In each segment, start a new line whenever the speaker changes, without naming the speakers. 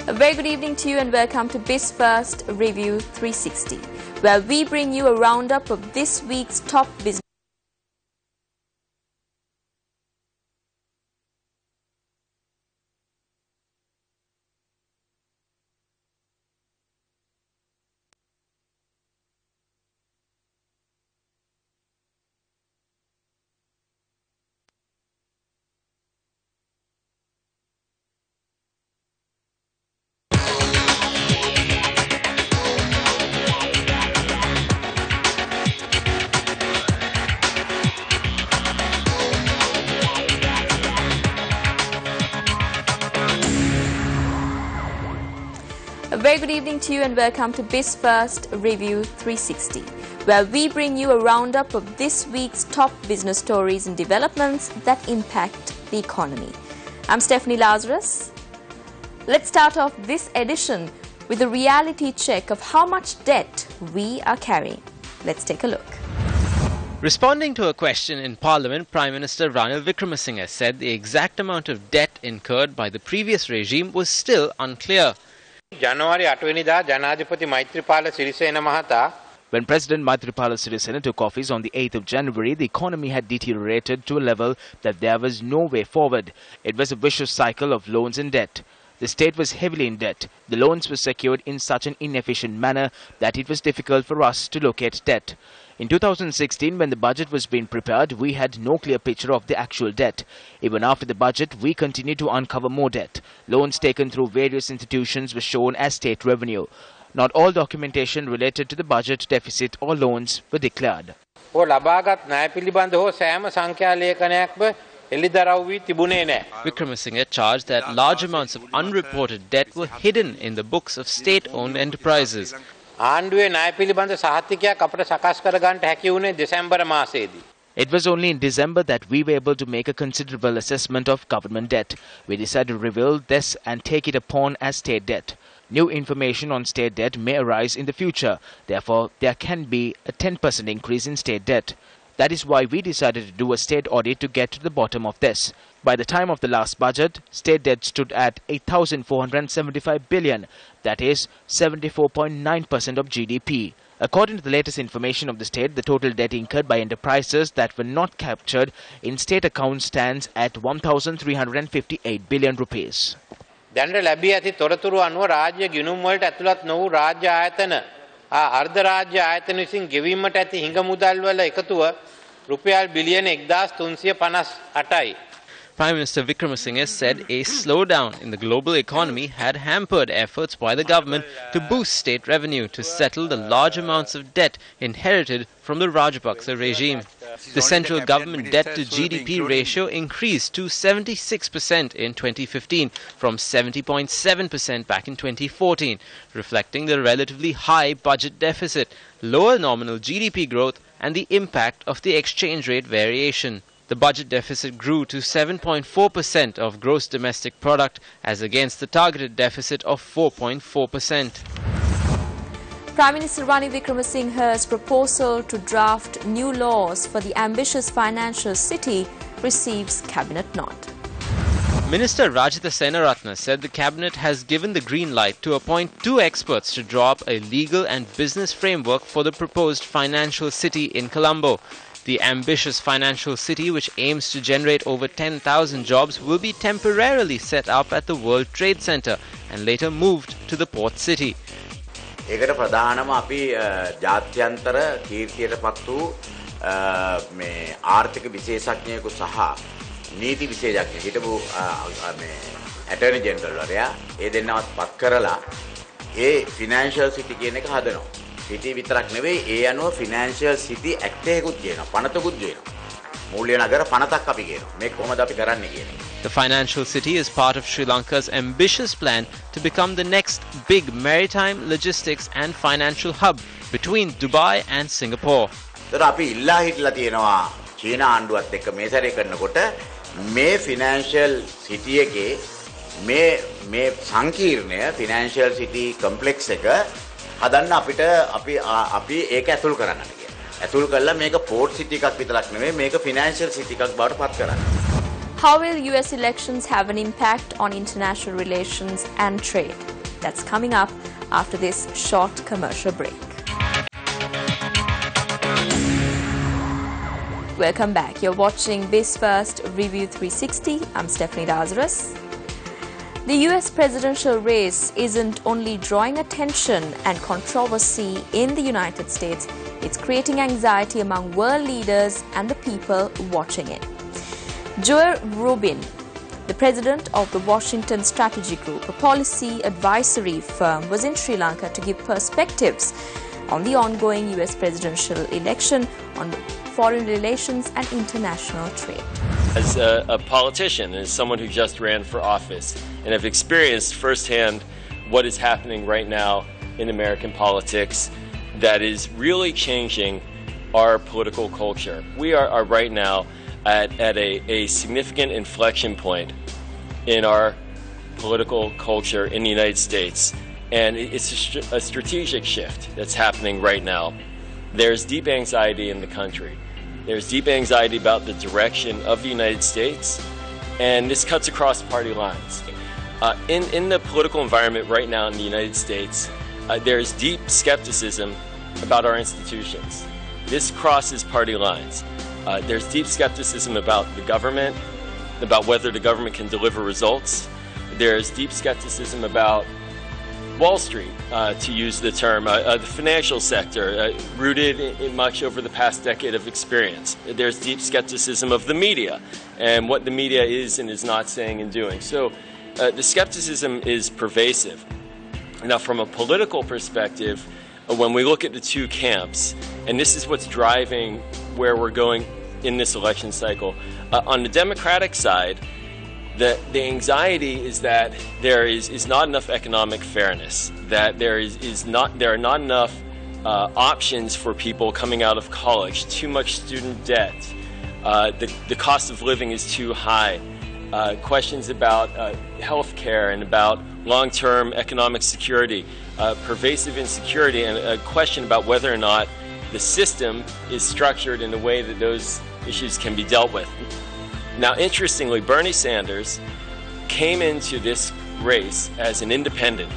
A very good evening to you and welcome to Biz First Review 360, where we bring you a roundup of this week's top business. A very good evening to you and welcome to Biz First Review 360, where we bring you a roundup of this week's top business stories and developments that impact the economy. I'm Stephanie Lazarus. Let's start off this edition with a reality check of how much debt we are carrying. Let's take a look.
Responding to a question in Parliament, Prime Minister Ranil Wickremesinghe said the exact amount of debt incurred by the previous regime was still unclear.
January 8 ජනාධිපති මෛත්‍රීපාල සිරිසේන මහතා
When President Maithripala Sirisena took office on the 8th of January, the economy had deteriorated to a level that there was no way forward. It was a vicious cycle of loans and debt. The state was heavily in debt. The loans were secured in such an inefficient manner that it was difficult for us to locate debt. In 2016, when the budget was being prepared, we had no clear picture of the actual debt. Even after the budget, we continued to uncover more debt. Loans taken through various institutions were shown as state revenue. Not all documentation related to the budget deficit or loans were declared.
Wickremesinghe charged that large amounts of unreported debt were hidden in the books of state-owned enterprises.
It was only in December that we were able to make a considerable assessment of government debt. We decided to reveal this and take it upon as state debt. New information on state debt may arise in the future. Therefore, there can be a 10% increase in state debt. That is why we decided to do a state audit to get to the bottom of this. By the time of the last budget, state debt stood at 8,475 billion, that is 74.9% of GDP. According to the latest information of the state, the total debt incurred by enterprises that were not captured in state accounts stands at 1,358 billion rupees.
දැනට ලැබී ඇති තොරතුරු අනුව රාජ්‍ය ගිණුම් වලට ඇතුළත් නොවූ රාජ්‍ය ආයතන අර්ධ රාජ්‍ය ආයතන විසින් ගෙවීමට ඇති හිඟ මුදල් වල එකතුව රුපියල් බිලියන 1358යි.
Prime Minister Wickremesinghe said a slowdown in the global economy had hampered efforts by the government to boost state revenue to settle the large amounts of debt inherited from the Rajapaksa regime. The central government debt to GDP ratio increased to 76% in 2015 from 70.7% back in 2014, reflecting the relatively high budget deficit, lower nominal GDP growth and the impact of the exchange rate variation. The budget deficit grew to 7.4% of gross domestic product as against the targeted deficit of 4.4%.
Prime Minister Ranil Wickremesinghe's proposal to draft new laws for the ambitious financial city receives cabinet nod.
Minister Rajitha Senaratne said the cabinet has given the green light to appoint 2 experts to draw up a legal and business framework for the proposed financial city in Colombo. The ambitious financial city, which aims to generate over 10,000 jobs, will be temporarily set up at the World Trade Center and later moved to the port city.
ඒකට ප්‍රධානම අපි ජාත්‍යන්තර කීර්තියටපත් වූ මේ ආර්ථික විශේෂඥයෙකු සහ නීති විශේෂඥයෙකු හිටපු මේ ඇටර්නි ජෙනරල් වරයා ඒ දෙන්නවත් පත් කරලා ඒ ෆිනෑන්ෂල් සිටි කියන එක හදනවා. සිටි විතරක් නෙවෙයි ඒ අනුව ෆිනෑන්ෂල් සිටි ඇක්ට් එකකුත් කියනවා. පනතකුත් කියනවා. මූල්‍ය නගර පනතක් අපි කියනවා. මේක කොහොමද අපි කරන්නේ කියන එක.
The financial city is part of Sri Lanka's ambitious plan to become the next big maritime, logistics and financial hub between Dubai and Singapore.
ඒතර අපි ඉල්ලා හිටලා තියෙනවා චීන ආණ්ඩුවත් එක්ක මේ සැරේ කරනකොට මේ ෆිනෑන්ෂල් සිටි එකේ මේ සංකීර්ණය ෆිනෑන්ෂල් සිටි කම්ප්ලෙක්ස් එක හදන්න අපිට අපි ඒක ඇතුල් කරන්නට කියලා. ඇතුල් කළා මේක පෝර්ට් සිටි එකක් විතරක් නෙවෙයි මේක ෆිනෑන්ෂල් සිටි එකක් බවට පත් කරන්න.
How will US elections have an impact on international relations and trade? That's coming up after this short commercial break. Welcome back. You're watching Biz First Review 360. I'm Stephanie Lazarus. The US presidential race isn't only drawing attention and controversy in the United States, it's creating anxiety among world leaders and the people watching it. Joel Rubin, the president of the Washington Strategy Group, a policy advisory firm, was in Sri Lanka to give perspectives on the ongoing US presidential election, on foreign relations and international trade.
As a politician, as someone who just ran for office, and have experienced firsthand what is happening right now in American politics that is really changing our political culture. We are right now at a significant inflection point in our political culture in the United States, and it's a strategic shift that's happening right now. There's deep anxiety in the country. There's deep anxiety about the direction of the United States, and this cuts across party lines. In the political environment right now in the United States, there's deep skepticism about our institutions. This crosses party lines. There's deep skepticism about the government, about whether the government can deliver results. There's deep skepticism about Wall Street, to use the term, the financial sector, rooted in much over the past decade of experience. There's deep skepticism of the media and what the media is and is not saying and doing. So the skepticism is pervasive. Now, from a political perspective, when we look at the two camps, and this is what's driving where we're going in this election cycle, on the Democratic side, the anxiety is that there is not enough economic fairness, that there are not enough options for people coming out of college, too much student debt, the cost of living is too high, questions about health care and about long-term economic security, pervasive insecurity, and a question about whether or not the system is structured in a way that those issues can be dealt with. Now, interestingly, Bernie Sanders came into this race as an independent,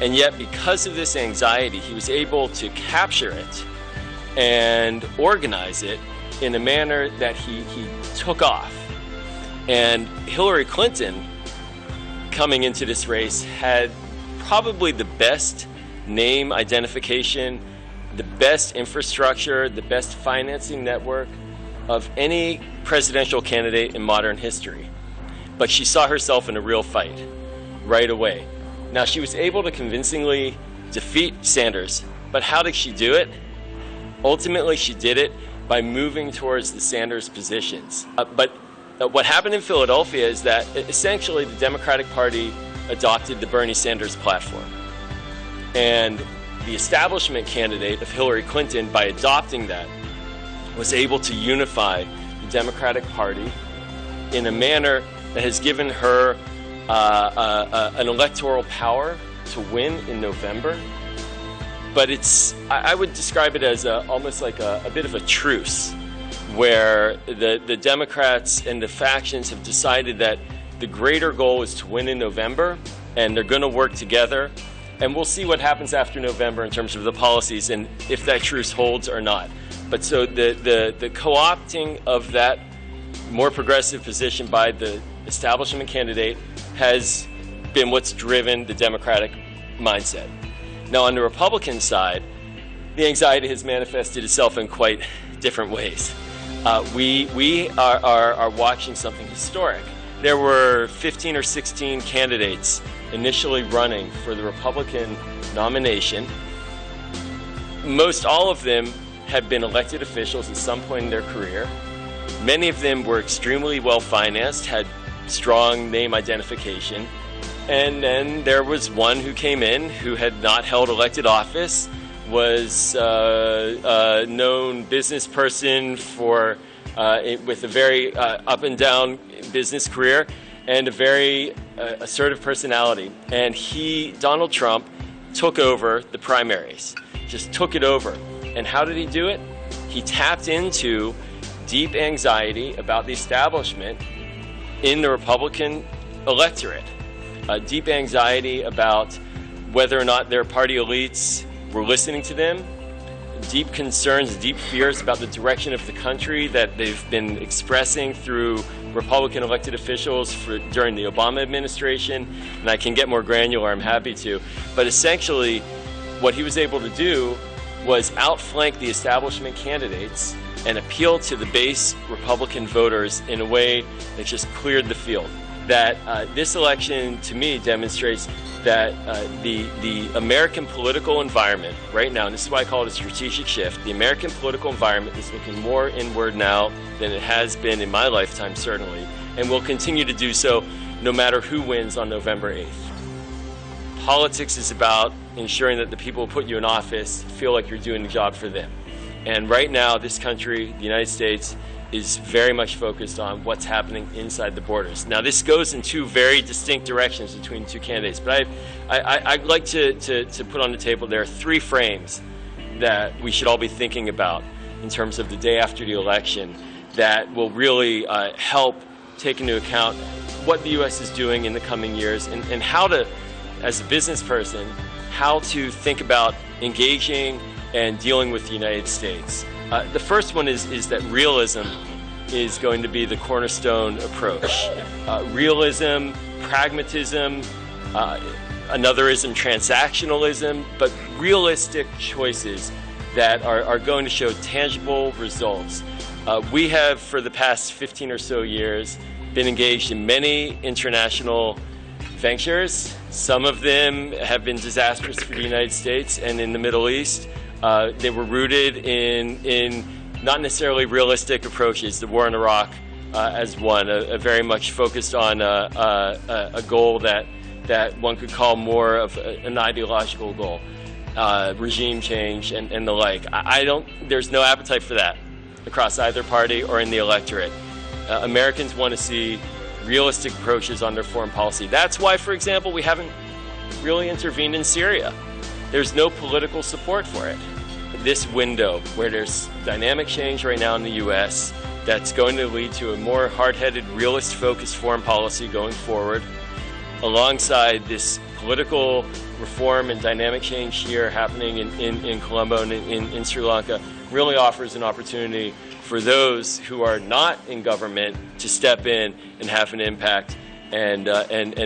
and yet because of this anxiety, he was able to capture it and organize it in a manner that he took off. And Hillary Clinton, coming into this race, had probably the best name identification, the best infrastructure, the best financing network of any presidential candidate in modern history. But she saw herself in a real fight right away. Now, she was able to convincingly defeat Sanders, but how did she do it? Ultimately, she did it by moving towards the Sanders positions. But what happened in Philadelphia is that essentially the Democratic Party adopted the Bernie Sanders platform. And the establishment candidate of Hillary Clinton, by adopting that, was able to unify the Democratic Party in a manner that has given her an electoral power to win in November. But I would describe it as almost like a bit of a truce, where the Democrats and the factions have decided that the greater goal is to win in November, and they're going to work together. And we'll see what happens after November in terms of the policies and if that truce holds or not. But so the co-opting of that more progressive position by the establishment candidate has been what's driven the Democratic mindset. Now, on the Republican side, the anxiety has manifested itself in quite different ways. We are watching something historic. There were 15 or 16 candidates initially running for the Republican nomination. Most all of them had been elected officials at some point in their career. Many of them were extremely well financed, had strong name identification. And then there was one who came in who had not held elected office, was a known business person with a very up and down business career and a very assertive personality. And Donald Trump, took over the primaries, just took it over. And how did he do it? He tapped into deep anxiety about the establishment in the Republican electorate. deep anxiety about whether or not their party elites were listening to them, deep concerns, deep fears about the direction of the country that they've been expressing through Republican elected officials during the Obama administration. And I can get more granular, I'm happy to. But essentially, what he was able to do was outflank the establishment candidates and appeal to the base Republican voters in a way that just cleared the field. That this election, to me, demonstrates that the American political environment right now, and this is why I call it a strategic shift, the American political environment is looking more inward now than it has been in my lifetime, certainly, and will continue to do so no matter who wins on November 8th. Politics is about ensuring that the people who put you in office feel like you're doing the job for them. And right now, this country, the United States, is very much focused on what's happening inside the borders. Now, this goes in two very distinct directions between two candidates, but I'd like to put on the table there are three frames that we should all be thinking about in terms of the day after the election that will really help take into account what the U.S. is doing in the coming years and how to, as a business person, how to think about engaging and dealing with the United States. The first one is that realism is going to be the cornerstone approach. Realism, pragmatism, anotherism, transactionalism, but realistic choices that are going to show tangible results. We have, for the past 15 or so years, been engaged in many international ventures. Some of them have been disastrous for the United States and in the Middle East. They were rooted in not necessarily realistic approaches. The war in Iraq as one, a very much focused on a goal that one could call more of an ideological goal, regime change and the like. There's no appetite for that across either party or in the electorate. Americans want to see realistic approaches on their foreign policy. That's why, for example, we haven't really intervened in Syria. There's no political support for it. This window where there's dynamic change right now in the U.S. that's going to lead to a more hard-headed, realist-focused foreign policy going forward, alongside this political reform and dynamic change here happening in Colombo and in Sri Lanka, really offers an opportunity for those who are not in government to step in and have an impact and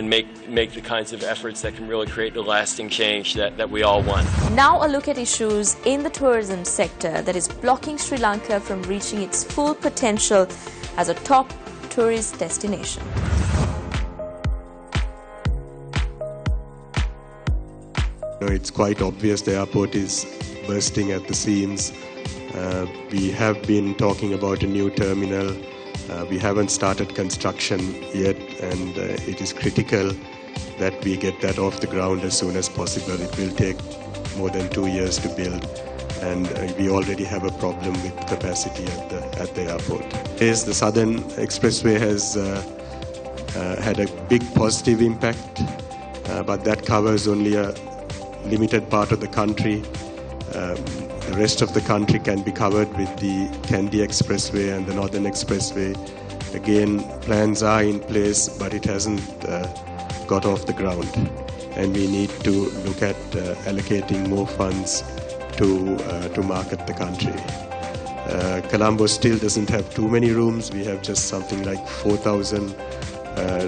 make the kinds of efforts that can really create the lasting change that we all want.
Now a look at issues in the tourism sector that is blocking Sri Lanka from reaching its full potential as a top tourist destination.
It's quite obvious the airport is bursting at the seams. We have been talking about a new terminal. We haven't started construction yet, and it is critical that we get that off the ground as soon as possible. It will take more than 2 years to build, and we already have a problem with capacity at the airport. Yes, the Southern Expressway has had a big positive impact, but that covers only a limited part of the country. The rest of the country can be covered with the Kandy Expressway and the Northern Expressway. Again, plans are in place, but it hasn't got off the ground. And we need to look at allocating more funds to market the country. Colombo still doesn't have too many rooms. We have just something like 4,000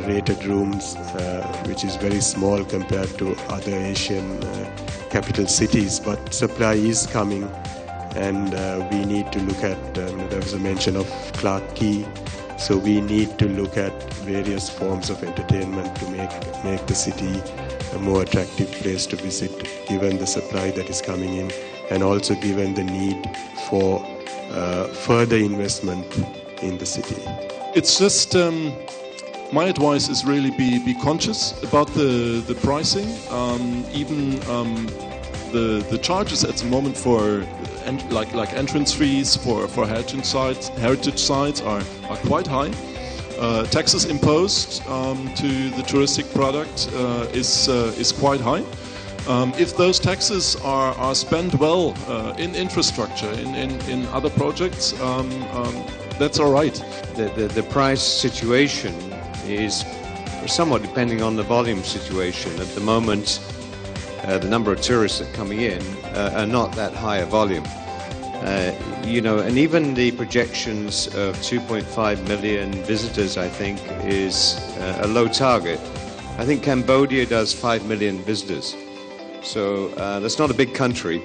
rated rooms, which is very small compared to other Asian capital cities, but supply is coming, and we need to look at, there was a mention of Clark Quay, so we need to look at various forms of entertainment to make the city a more attractive place to visit, given the supply that is coming in, and also given the need for further investment in the city.
It's just my advice is really be conscious about the pricing. Even the charges at the moment for like entrance fees for heritage sites are quite high. Taxes imposed to the touristic product is quite high. If those taxes are spent well in infrastructure, in other projects, that's all right.
The price situation is somewhat depending on the volume situation. At the moment, the number of tourists that are coming in are not that high a volume. And even the projections of 2.5 million visitors, I think, is a low target. I think Cambodia does 5 million visitors. So that's not a big country.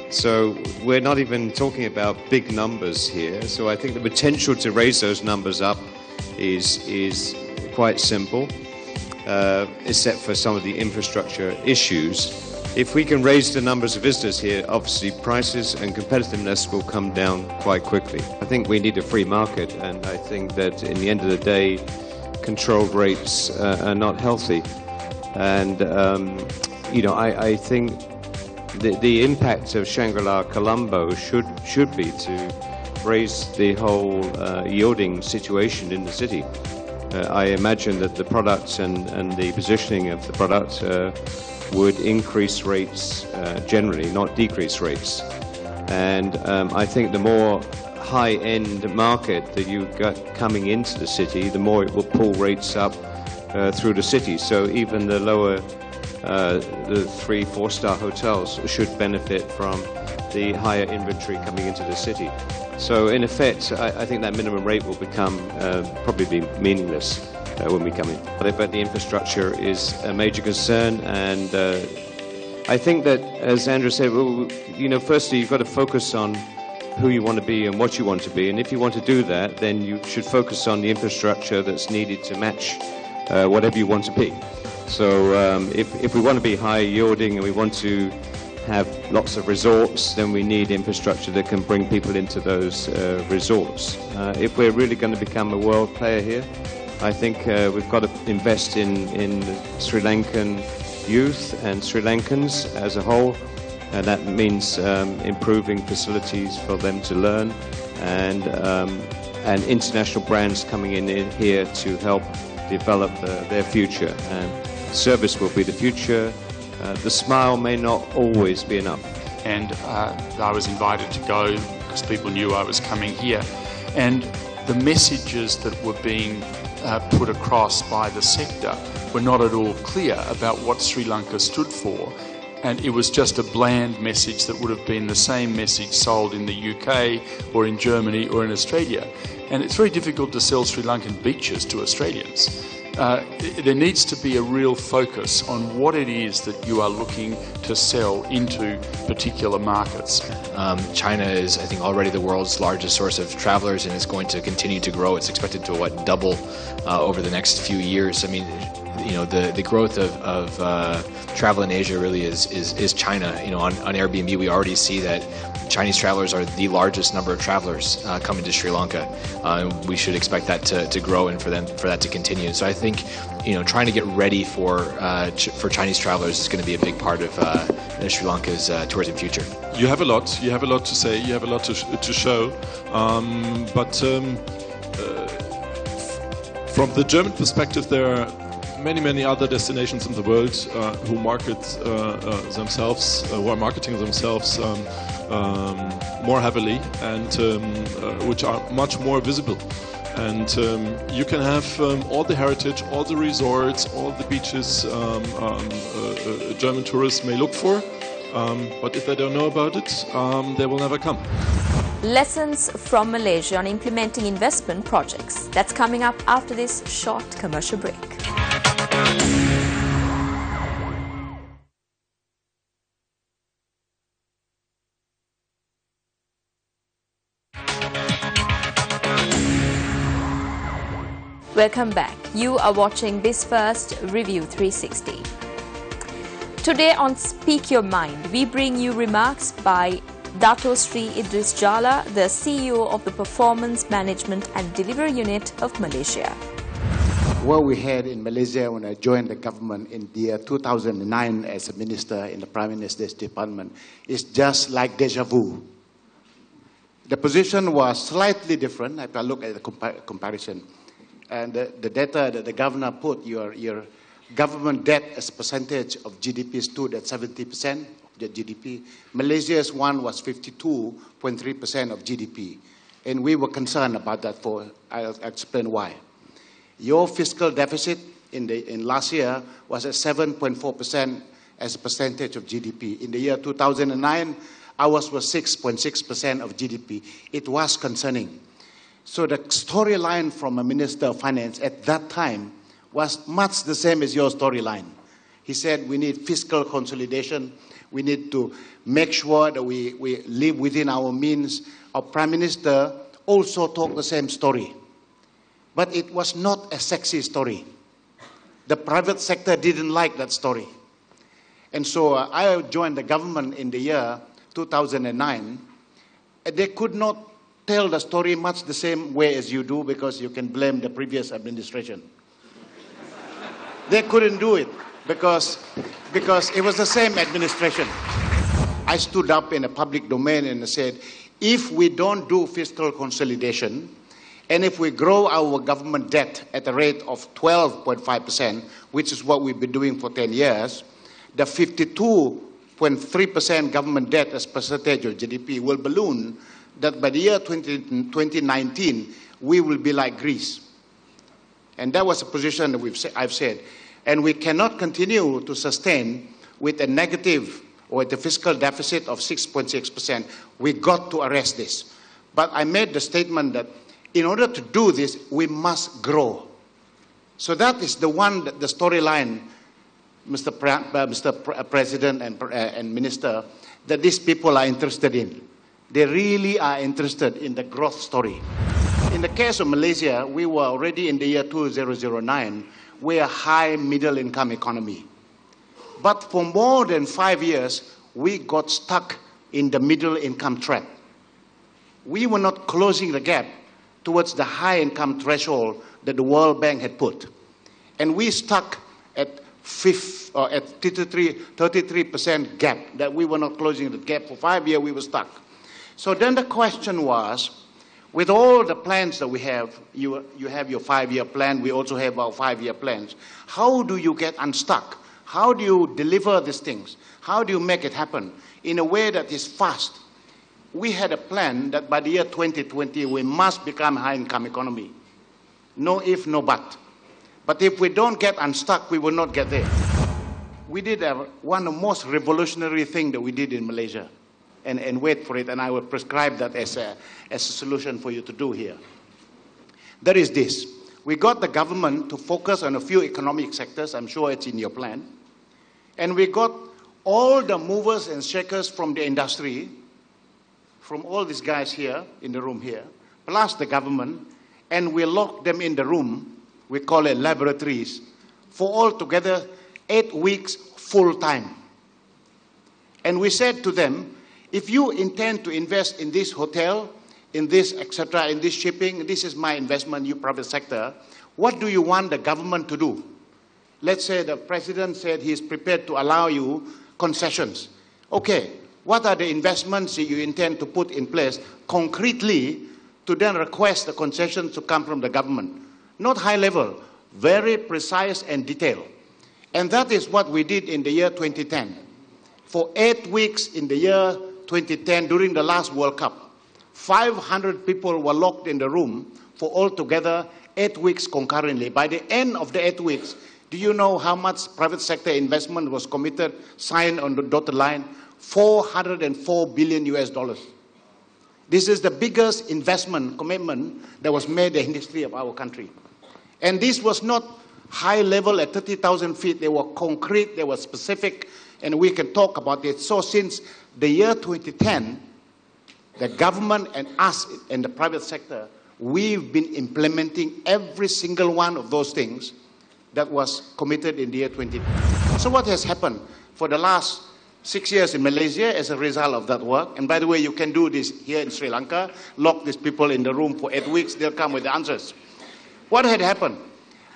So we're not even talking about big numbers here. So I think the potential to raise those numbers up is quite simple, except for some of the infrastructure issues. If we can raise the numbers of visitors here, obviously prices and competitiveness will come down quite quickly. I think we need a free market, and I think that in the end of the day, controlled rates are not healthy. And, I think the impact of Shangri-La Colombo should be to raise the whole yielding situation in the city. I imagine that the product and the positioning of the product would increase rates generally, not decrease rates. And I think the more high-end market that you've got coming into the city, the more it will pull rates up through the city. So even the lower, the 3-4-star hotels should benefit from the higher inventory coming into the city. So in effect, I think that minimum rate will become probably meaningless when we come in. But the infrastructure is a major concern, and I think that, as Andrew said, firstly you've got to focus on who you want to be and what you want to be, and if you want to do that, then you should focus on the infrastructure that's needed to match whatever you want to be. So if we want to be high yielding and we want to have lots of resorts, then we need infrastructure that can bring people into those resorts. If we're really going to become a world player here, I think we've got to invest in Sri Lankan youth and Sri Lankans as a whole. That means improving facilities for them to learn, and international brands coming in here to help develop their future. And service will be the future. The smile may not always be enough.
And I was invited to go because people knew I was coming here. And the messages that were being put across by the sector were not at all clear about what Sri Lanka stood for. And it was just a bland message that would have been the same message sold in the UK or in Germany or in Australia. And it's very difficult to sell Sri Lankan beaches to Australians. There needs to be a real focus on what it is that you are looking to sell into particular markets.
China is, I think, already the world's largest source of travelers, and it's going to continue to grow. It's expected to, double over the next few years. I mean, the growth of travel in Asia really is China. On Airbnb, we already see that Chinese travelers are the largest number of travelers coming to Sri Lanka. We should expect that to grow and for that to continue. So I think, trying to get ready for Chinese travelers is going to be a big part of Sri Lanka's tourism future.
You have a lot to say. You have a lot to show. But from the German perspective, there are many other destinations in the world who market themselves, who are marketing themselves more heavily, and which are much more visible. And you can have all the heritage, all the resorts, all the beaches German tourists may look for, but if they don't know about it, they will never come.
Lessons from Malaysia on implementing investment projects. That's coming up after this short commercial break. Welcome back. You are watching BizFirst Review 360. Today on Speak Your Mind, we bring you remarks by Dato Sri Idris Jala, the CEO of the Performance Management and Delivery Unit of Malaysia.
What we had in Malaysia when I joined the government in the year 2009 as a minister in the Prime Minister's Department is just like deja vu. The position was slightly different if I look at the comparison. And the data that the governor put, your government debt as a percentage of GDP stood at 70% of the GDP. Malaysia's one was 52.3% of GDP. And we were concerned about that I'll explain why. Your fiscal deficit in last year was at 7.4% as a percentage of GDP. In the year 2009, ours was 6.6% of GDP. It was concerning. So the storyline from a Minister of Finance at that time was much the same as your storyline. He said we need fiscal consolidation. We need to make sure that we live within our means. Our Prime Minister also talked the same story. But it was not a sexy story. The private sector didn't like that story. And so I joined the government in the year 2009. They could not tell the story much the same way as you do, because you can blame the previous administration. They couldn't do it because it was the same administration. I stood up in a public domain and said, if we don't do fiscal consolidation, and if we grow our government debt at a rate of 12.5%, which is what we've been doing for 10 years, the 52.3% government debt as percentage of GDP will balloon, that by the year 2019, we will be like Greece. And that was a position that I've said. And we cannot continue to sustain with a negative or with a fiscal deficit of 6.6%. We got to arrest this. But I made the statement that in order to do this, we must grow. So that is the storyline, Mr. President and Minister, that these people are interested in. They really are interested in the growth story. In the case of Malaysia, we were already in the year 2009, we're a high middle income economy. But for more than 5 years, we got stuck in the middle income trap. We were not closing the gap towards the high income threshold that the World Bank had put. And we stuck at 33% gap, that we were not closing the gap. For 5 years, we were stuck. So then the question was, with all the plans that we have, you have your 5-year plan, we also have our 5-year plans. How do you get unstuck? How do you deliver these things? How do you make it happen in a way that is fast? We had a plan that by the year 2020, we must become a high-income economy. No if, no but. But if we don't get unstuck, we will not get there. We did one of the most revolutionary things that we did in Malaysia. And wait for it, and I will prescribe that as a solution for you to do here. That is this. We got the government to focus on a few economic sectors. I'm sure it's in your plan. And we got all the movers and shakers from the industry, from all these guys here, in the room here, plus the government, and we locked them in the room, we call it laboratories, for altogether 8 weeks full time. And we said to them, if you intend to invest in this hotel, in this, etc., in this shipping, this is my investment, you private sector, what do you want the government to do? Let's say the president said he is prepared to allow you concessions. Okay, what are the investments that you intend to put in place concretely to then request the concessions to come from the government? Not high level, very precise and detailed. And that is what we did in the year 2010. For 8 weeks in the year 2010, during the last World Cup, 500 people were locked in the room for altogether 8 weeks concurrently. By the end of the 8 weeks, do you know how much private sector investment was committed, signed on the dotted line? $404 billion US. This is the biggest investment commitment that was made in the history of our country. And this was not high level at 30,000 feet. They were concrete, they were specific, and we can talk about it. So since the year 2010, the government and us and the private sector, we've been implementing every single one of those things that was committed in the year 2010. So what has happened for the last 6 years in Malaysia as a result of that work? And by the way, you can do this here in Sri Lanka, lock these people in the room for 8 weeks, they'll come with the answers. What had happened?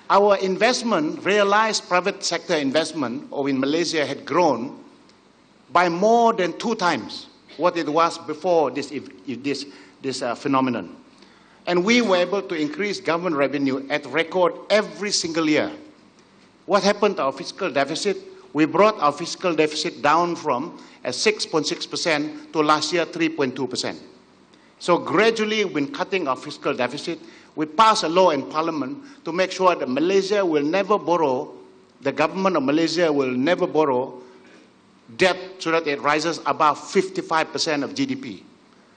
Our investment, realized private sector investment in Malaysia had grown by more than 2 times what it was before this phenomenon. And we were able to increase government revenue at record every single year. What happened to our fiscal deficit? We brought our fiscal deficit down from 6.6% to last year 3.2%. So gradually, when cutting our fiscal deficit, We passed a law in Parliament to make sure that Malaysia will never borrow, the government of Malaysia will never borrow debt so that it rises above 55% of GDP.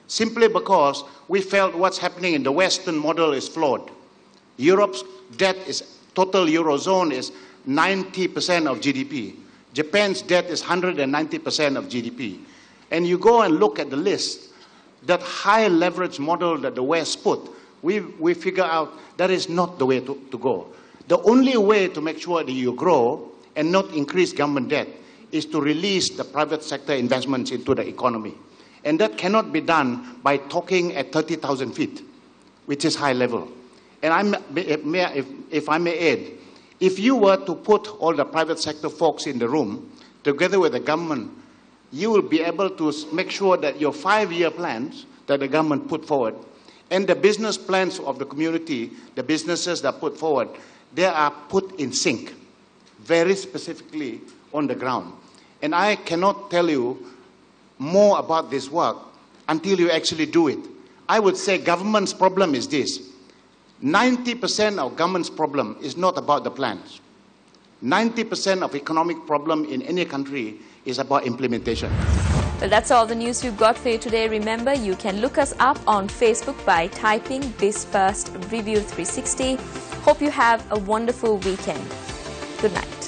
Simply because we felt what's happening in the Western model is flawed. Europe's debt is, total Eurozone is 90% of GDP. Japan's debt is 190% of GDP. And you go and look at the list, that high leverage model that the West put, we figure out that is not the way to go. The only way to make sure that you grow and not increase government debt is to release the private sector investments into the economy. And that cannot be done by talking at 30,000 feet, which is high level. And if I may add, if you were to put all the private sector folks in the room, together with the government, you will be able to make sure that your 5-year plans that the government put forward and the business plans of the community, the businesses that put forward, they are put in sync, very specifically on the ground. And I cannot tell you more about this work until you actually do it. I would say government's problem is this. 90% of government's problem is not about the plans. 90% of economic problem in any country is about implementation.
Well, that's all the news we've got for you today. Remember, you can look us up on Facebook by typing BizFirst Review 360. Hope you have a wonderful weekend. Good night.